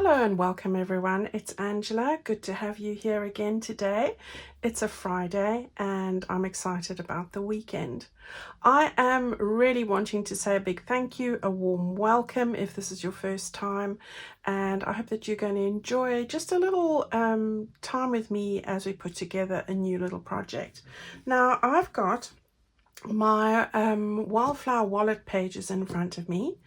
Hello and welcome everyone, it's Angela. Good to have you here again today. It's a Friday and I'm excited about the weekend. I am really wanting to say a big thank you, a warm welcome if this is your first time, and I hope that you're going to enjoy just a little time with me as we put together a new little project. Now I've got my Wildflower Wallet pages in front of me.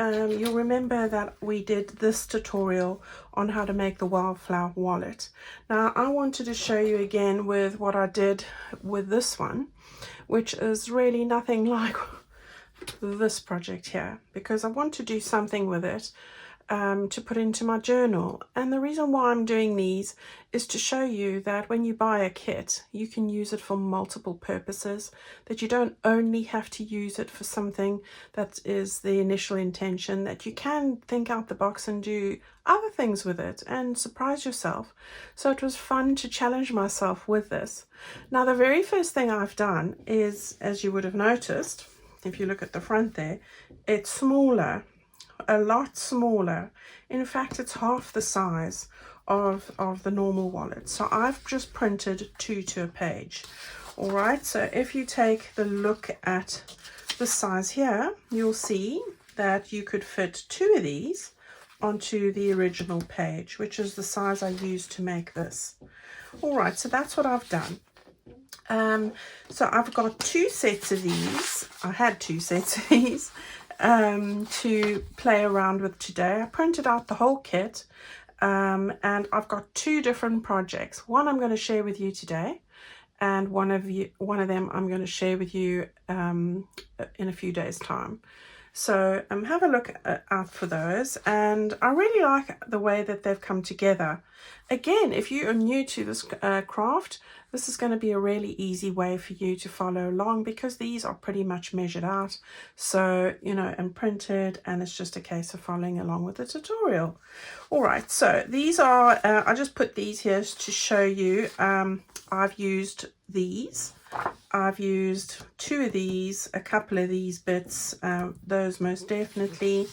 You'll remember that we did this tutorial on how to make the Wildflower Wallet. Now I wanted to show you again with what I did with this one, which is really nothing like this project here, because I want to do something with it to put into my journal. And the reason why I'm doing these is to show you that when you buy a kit, you can use it for multiple purposes, that you don't only have to use it for something that is the initial intention, that you can think out the box and do other things with it and surprise yourself. So it was fun to challenge myself with this. Now the very first thing I've done is, as you would have noticed, if you look at the front there, it's smaller, a lot smaller. In fact, it's half the size of the normal wallet. So I've just printed 2 to a page. All right, so if you take the look at the size here, you'll see that you could fit 2 of these onto the original page, which is the size I used to make this. All right, so that's what I've done. So I've got 2 sets of these. I had 2 sets of these to play around with today. I printed out the whole kit, and I've got 2 different projects. One I'm going to share with you today, and one of them I'm going to share with you in a few days' time. So have a look out for those, and I really like the way that they've come together. Again, if you are new to this craft, this is going to be a really easy way for you to follow along, because these are pretty much measured out, so you know, and printed, and it's just a case of following along with the tutorial. All right, so these are I just put these here to show you. I've used these. I've used 2 of these, a couple of these bits, those most definitely.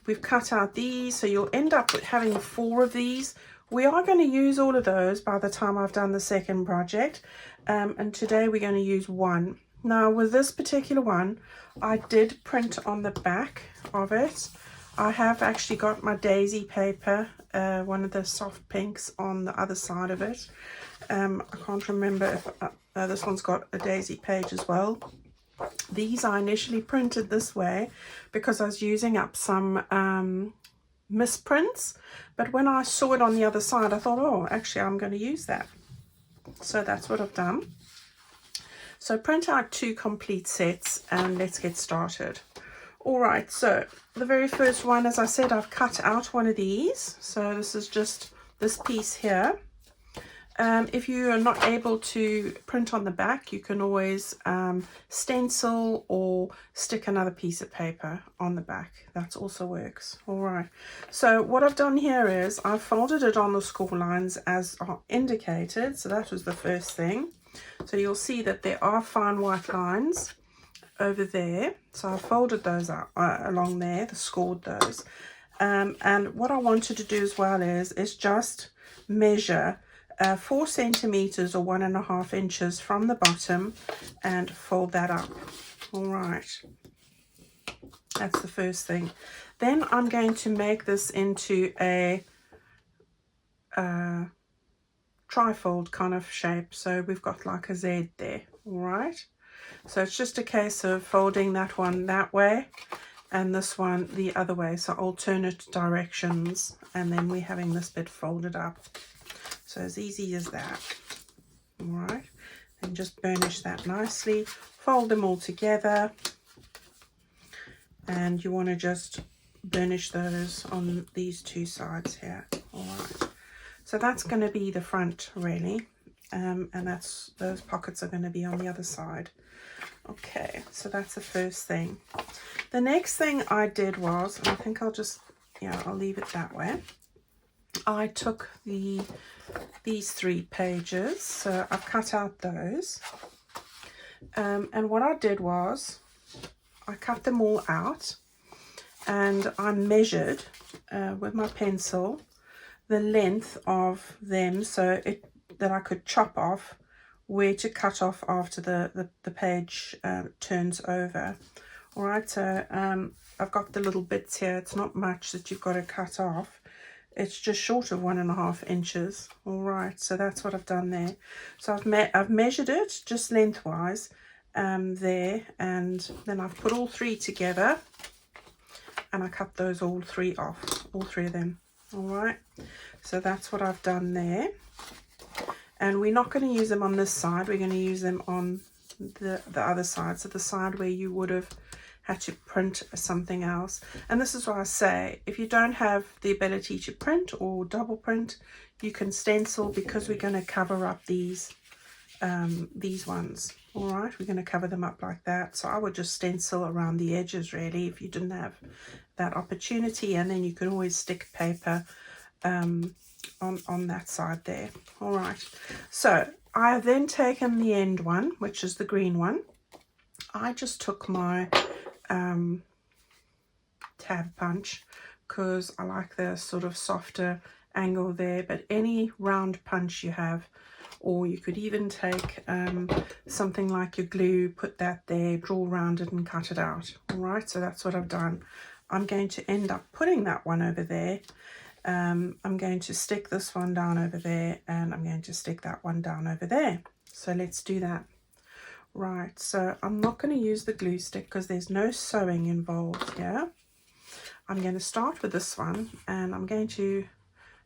We've cut out these, so you'll end up with having 4 of these. We are going to use all of those by the time I've done the second project, and today we're going to use 1. Now with this particular one, I did print on the back of it. I have actually got my daisy paper, one of the soft pinks, on the other side of it. I can't remember if this one's got a daisy page as well. These I initially printed this way because I was using up some misprints, but when I saw it on the other side, I thought, oh, actually I'm going to use that. So that's what I've done. So print out 2 complete sets and let's get started. All right, so the very first one, as I said, I've cut out one of these. So this is just this piece here. If you are not able to print on the back, you can always stencil or stick another piece of paper on the back. That also works. All right. So what I've done here is I've folded it on the score lines as are indicated. So that was the first thing. So you'll see that there are fine white lines over there. So I folded those out along there, scored those. And what I wanted to do as well is just measure 4 centimeters or 1.5 inches from the bottom and fold that up. All right, that's the first thing. Then I'm going to make this into a trifold kind of shape, so we've got like a Z there. All right, so it's just a case of folding that one that way and this one the other way, so alternate directions, and then we're having this bit folded up. So as easy as that. All right, and just burnish that nicely, fold them all together, and you want to just burnish those on these 2 sides here. All right, so that's going to be the front really, and those pockets are going to be on the other side. Okay, so that's the first thing. The next thing I did was, and I think I'll just, yeah, I'll leave it that way. I took these 3 pages, so I've cut out those, and what I did was I cut them all out, and I measured with my pencil the length of them so that I could chop off where to cut off after the page turns over. All right, so I've got the little bits here. It's not much that you've got to cut off. It's just short of 1.5 inches. All right, so that's what I've done there. So I've measured it just lengthwise there, and then I've put all three together, and I cut those all three off, all three of them. All right, so that's what I've done there. And we're not going to use them on this side. We're going to use them on the other side, so the side where you would have had to print something else. And this is what I say, if you don't have the ability to print or double print, you can stencil, because we're going to cover up these ones. All right, we're going to cover them up like that. So I would just stencil around the edges really, if you didn't have that opportunity, and then you can always stick paper on that side there. All right, so I have then taken the end one, which is the green one. I just took my tab punch because I like the sort of softer angle there, but any round punch you have, or you could even take something like your glue, put that there, draw around it and cut it out. All right, so that's what I've done. I'm going to end up putting that one over there. I'm going to stick this one down over there, and I'm going to stick that one down over there. So let's do that. Right, so I'm not going to use the glue stick because there's no sewing involved here. I'm going to start with this one, and I'm going to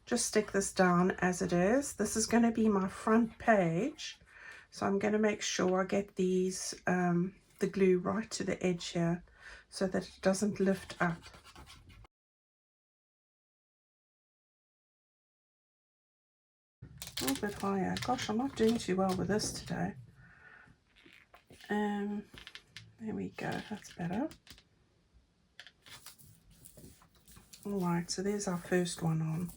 just stick this down as it is. This is going to be my front page, so I'm going to make sure I get these the glue right to the edge here so that it doesn't lift up. A little bit higher. Gosh, I'm not doing too well with this today. There we go, that's better. All right, so there's our first one on.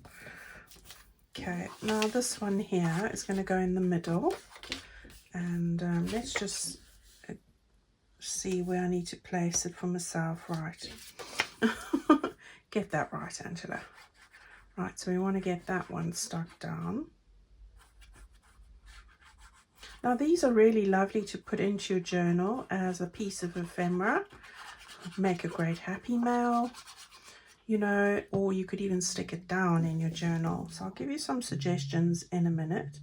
Okay, now this one here is going to go in the middle, and let's just see where I need to place it for myself. Right. Get that right, Angela. Right, so we want to get that one stuck down. Now these are really lovely to put into your journal as a piece of ephemera. Make a great happy mail, you know, or you could even stick it down in your journal. So I'll give you some suggestions in a minute.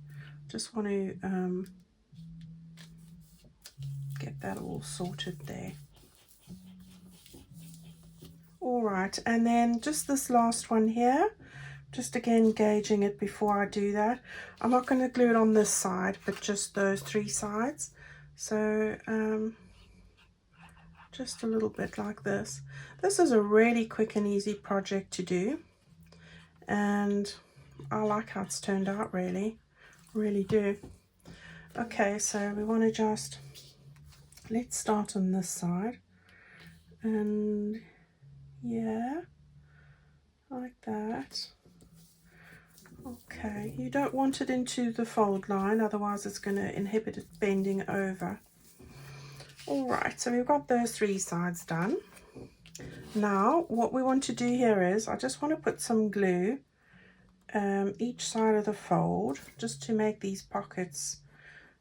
Just want to get that all sorted there. All right, and then just this last one here, just again gauging it before I do that. I'm not going to glue it on this side, but just those three sides. So just a little bit like this. This is a really quick and easy project to do, and I like how it's turned out, really do. Okay, so we want to just, let's start on this side, and yeah, like that. Okay, you don't want it into the fold line, otherwise it's going to inhibit it bending over. All right, so we've got those three sides done. Now what we want to do here is, I just want to put some glue each side of the fold, just to make these pockets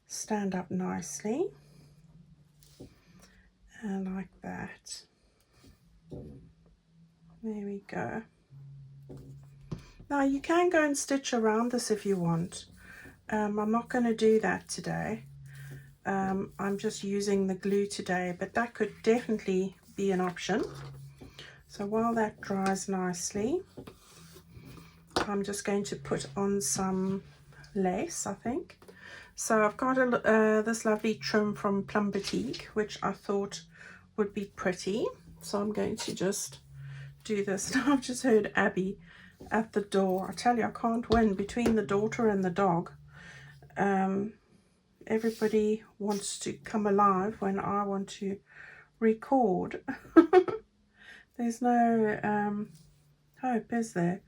stand up nicely, and like that. There we go. Now you can go and stitch around this if you want. I'm not going to do that today. I'm just using the glue today, but that could definitely be an option. So while that dries nicely, I'm just going to put on some lace, I think. So I've got this lovely trim from Plum Boutique, which I thought would be pretty. So I'm going to just do this. Now I've just heard Abby at the door. I tell you, I can't win between the daughter and the dog. Everybody wants to come alive when I want to record. There's no hope, is there?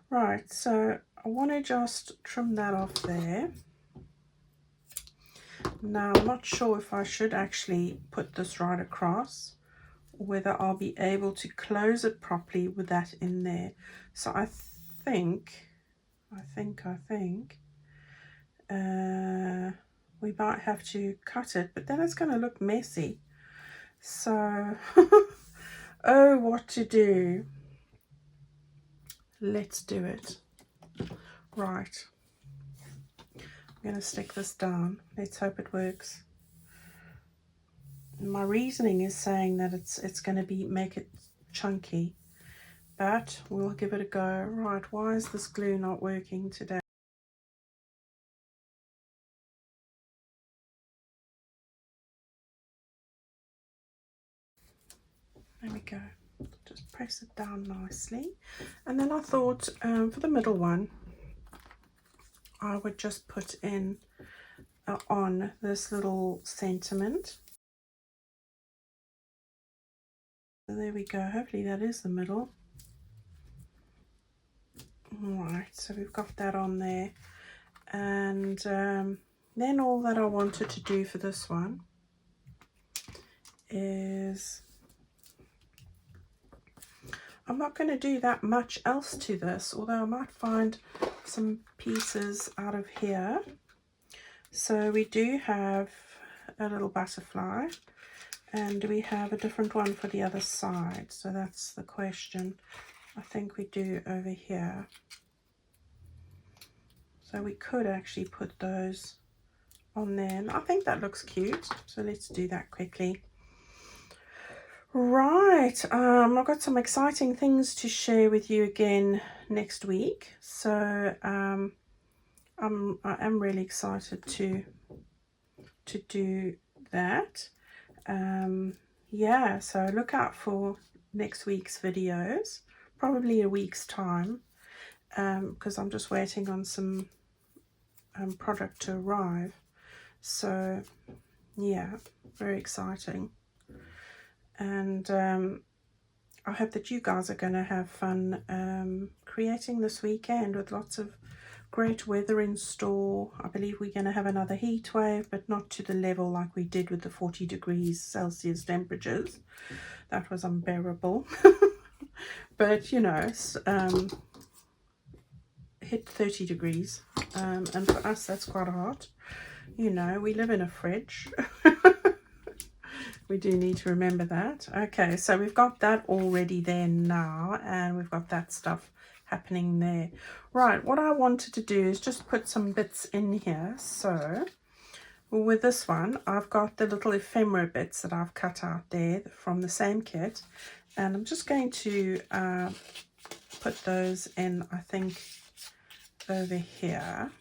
Right, so I want to just trim that off there. Now I'm not sure if I should actually put this right across, whether I'll be able to close it properly with that in there. So I think we might have to cut it, but then it's going to look messy. So, oh, what to do? Let's do it. Right. I'm going to stick this down. Let's hope it works. My reasoning is saying that it's going to make it chunky, but we'll give it a go. Right, why is this glue not working today? There we go. Just press it down nicely. And then I thought for the middle one, I would just put in on this little sentiment. So there we go. Hopefully that is the middle. Alright, so we've got that on there. And then all that I wanted to do for this one is, I'm not going to do that much else to this, although I might find some pieces out of here. So we do have a little butterfly, and we have a different one for the other side. So that's the question. I think we do over here. So we could actually put those on there, and I think that looks cute. So let's do that quickly. Right, I've got some exciting things to share with you again next week. So I am really excited to do that. Yeah, so look out for next week's videos, probably a week's time, because I'm just waiting on some product to arrive. So yeah, very exciting. And I hope that you guys are going to have fun creating this weekend with lots of great weather in store. I believe we're going to have another heat wave, but not to the level like we did with the 40 degrees Celsius temperatures. That was unbearable. But you know, hit 30 degrees, and for us that's quite hot. You know, we live in a fridge. We do need to remember that. Okay, so we've got that already there now, and we've got that stuff happening there. Right, what I wanted to do is just put some bits in here. So with this one, I've got the little ephemera bits that I've cut out there from the same kit, and I'm just going to put those in, I think, over here.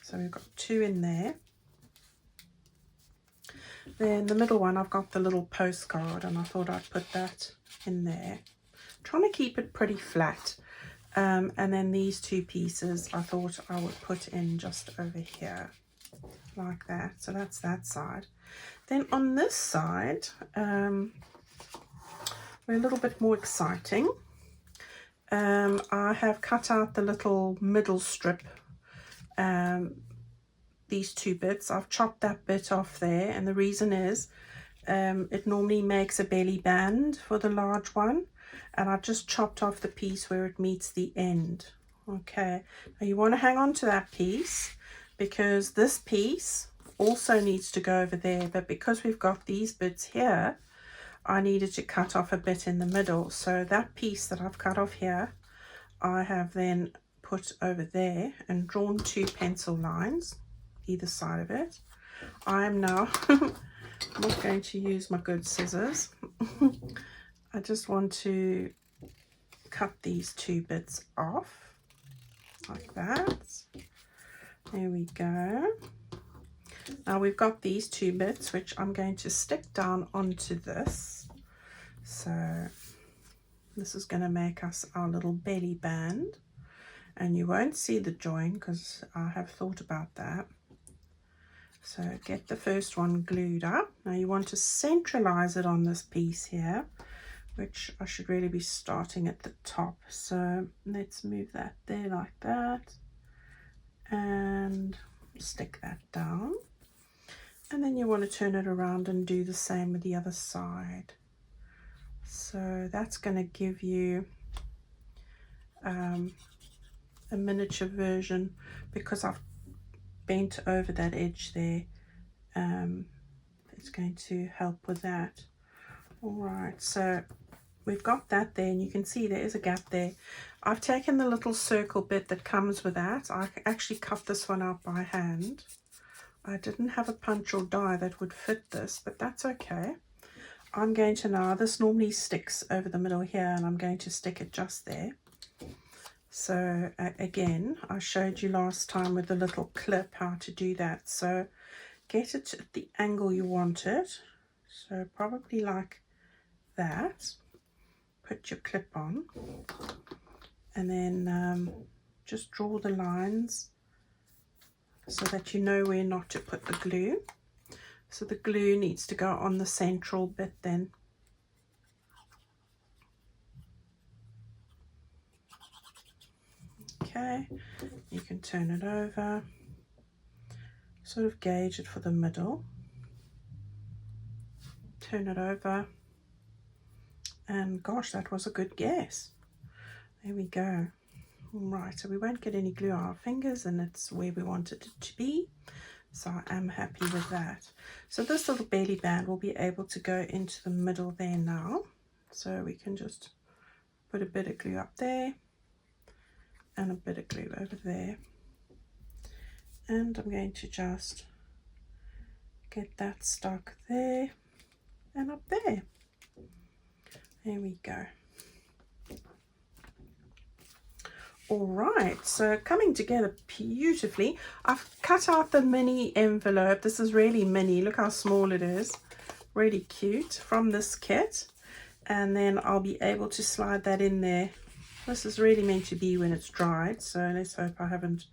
So we've got 2 in there. Then the middle one, I've got the little postcard, and I thought I'd put that in there. Trying to keep it pretty flat. And then these 2 pieces I thought I would put in just over here, like that. So that's that side. Then on this side, we're a little bit more exciting. I have cut out the little middle strip, these 2 bits. I've chopped that bit off there, and the reason is it normally makes a belly band for the large one, and I've just chopped off the piece where it meets the end. Okay, now you want to hang on to that piece, because this piece also needs to go over there, but because we've got these bits here, I needed to cut off a bit in the middle. So that piece that I've cut off here, I have then put over there and drawn 2 pencil lines either side of it. I am now not going to use my good scissors. I just want to cut these 2 bits off like that. There we go. Now we've got these 2 bits which I'm going to stick down onto this. So this is going to make us our little belly band, and you won't see the join because I have thought about that. So get the first one glued up. Now you want to centralize it on this piece here, which I should really be starting at the top. So let's move that there like that, and stick that down. And then you want to turn it around and do the same with the other side. So that's going to give you a miniature version, because I've bent over that edge there. It's going to help with that. All right, so we've got that there, and you can see there is a gap there. I've taken the little circle bit that comes with that. I actually cut this one out by hand. I didn't have a punch or die that would fit this, but that's okay. I'm going to now, this normally sticks over the middle here, and I'm going to stick it just there. So again, I showed you last time with the little clip how to do that. So get it at the angle you want it. So probably like that. Put your clip on, and then just draw the lines so that you know where not to put the glue. So the glue needs to go on the central bit then. Okay, you can turn it over, sort of gauge it for the middle, turn it over, and gosh, that was a good guess. There we go. Right, so we won't get any glue on our fingers, and it's where we wanted it to be. So I am happy with that. So this little belly band will be able to go into the middle there now. So we can just put a bit of glue up there and a bit of glue over there. And I'm going to just get that stuck there and up there. There we go. All right, so coming together beautifully. I've cut out the mini envelope. This is really mini. Look how small it is. Really cute, from this kit. And then I'll be able to slide that in there. This is really meant to be when it's dried, so let's hope I haven't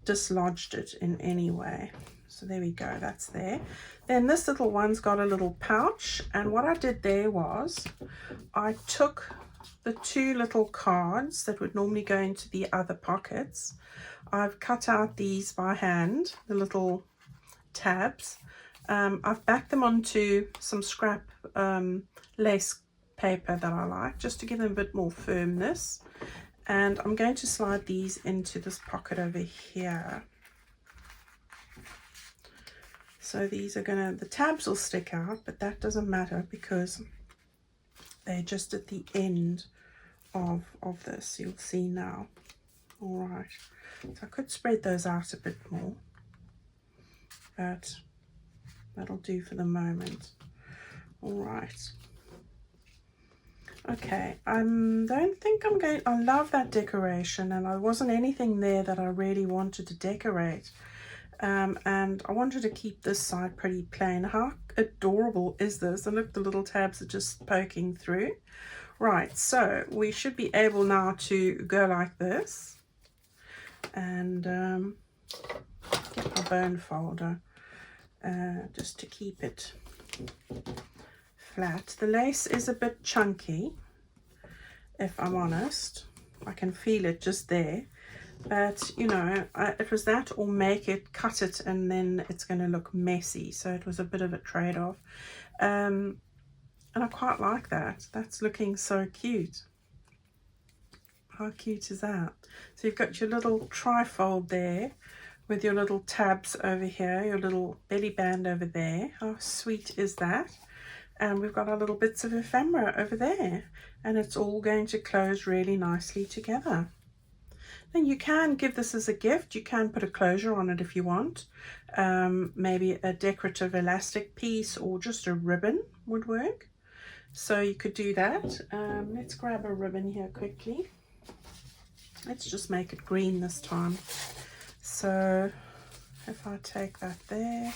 dislodged it in any way. So there we go, that's there. Then this little one's got a little pouch, and what I did there was I took the two little cards that would normally go into the other pockets. I've cut out these by hand, the little tabs. I've backed them onto some scrap lace paper that I like, just to give them a bit more firmness. And I'm going to slide these into this pocket over here. So these are the tabs will stick out, but that doesn't matter because they're just at the end of this. You'll see now. All right, so I could spread those out a bit more, but that'll do for the moment. All right. Okay, I don't think I'm going, I love that decoration, and there wasn't anything there that I really wanted to decorate. And I wanted to keep this side pretty plain. How adorable is this? And look, the little tabs are just poking through. Right, so we should be able now to go like this. And get my bone folder just to keep it flat. The lace is a bit chunky, if I'm honest. I can feel it just there, but you know, it was that or make it, cut it, and then it's going to look messy. So it was a bit of a trade-off, and I quite like that. That's looking so cute. How cute is that? So you've got your little trifold there with your little tabs over here, your little belly band over there. How sweet is that? And we've got our little bits of ephemera over there, and it's all going to close really nicely together. Then you can give this as a gift. You can put a closure on it if you want. Maybe a decorative elastic piece or just a ribbon would work. So you could do that. Let's grab a ribbon here quickly. Let's just make it green this time. So if I take that there,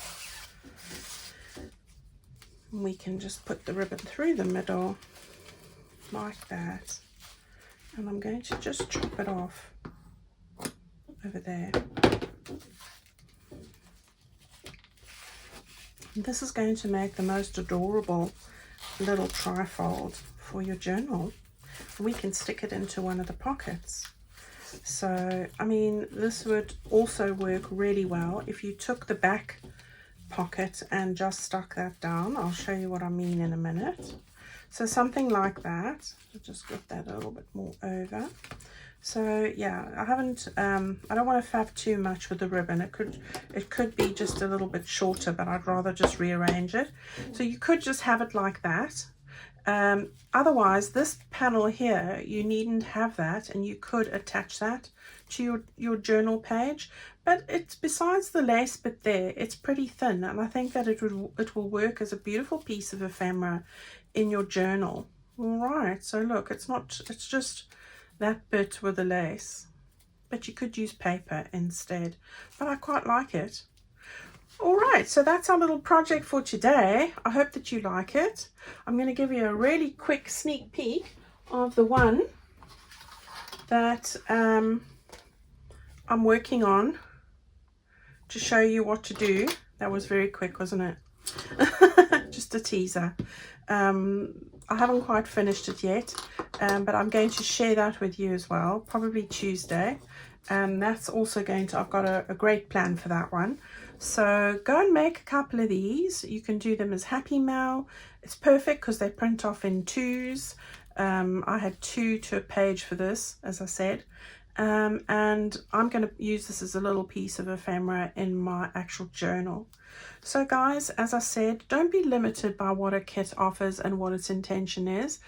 we can just put the ribbon through the middle like that. And I'm going to just chop it off over there. This is going to make the most adorable little trifold for your journal. We can stick it into one of the pockets. So, I mean, this would also work really well if you took the back pocket and just stuck that down. I'll show you what I mean in a minute. So something like that. I'll just get that a little bit more over. So yeah, I haven't I don't want to faff too much with the ribbon. It could be just a little bit shorter, but I'd rather just rearrange it. So you could just have it like that. Otherwise, this panel here, you needn't have that, and you could attach that to your journal page. But it's, besides the lace bit there, it's pretty thin, and I think that it will work as a beautiful piece of ephemera in your journal. All right, so look, it's just that bit with the lace, but you could use paper instead, but I quite like it. All right, so that's our little project for today. I hope that you like it. I'm going to give you a really quick sneak peek of the one that I'm working on to show you what to do. That was very quick, wasn't it? Just a teaser. I haven't quite finished it yet, but I'm going to share that with you as well, probably Tuesday. And that's also going to, I've got a great plan for that one. So go and make a couple of these. You can do them as Happy Mail. It's perfect because they print off in 2s. I had 2 to a page for this, as I said. And I'm going to use this as a little piece of ephemera in my actual journal. So guys, as I said, don't be limited by what a kit offers and what its intention is.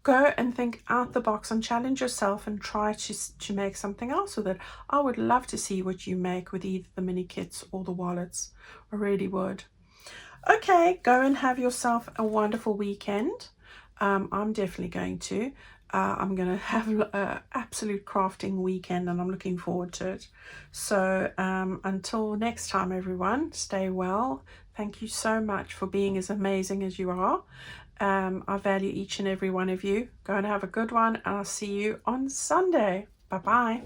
Go and think out the box and challenge yourself and try to make something else with it. I would love to see what you make with either the mini kits or the wallets. I really would. Okay, go and have yourself a wonderful weekend. I'm definitely going to. I'm going to have an absolute crafting weekend, and I'm looking forward to it. So until next time, everyone, stay well. Thank you so much for being as amazing as you are. I value each and every one of you. Go and have a good one, and I'll see you on Sunday. Bye-bye.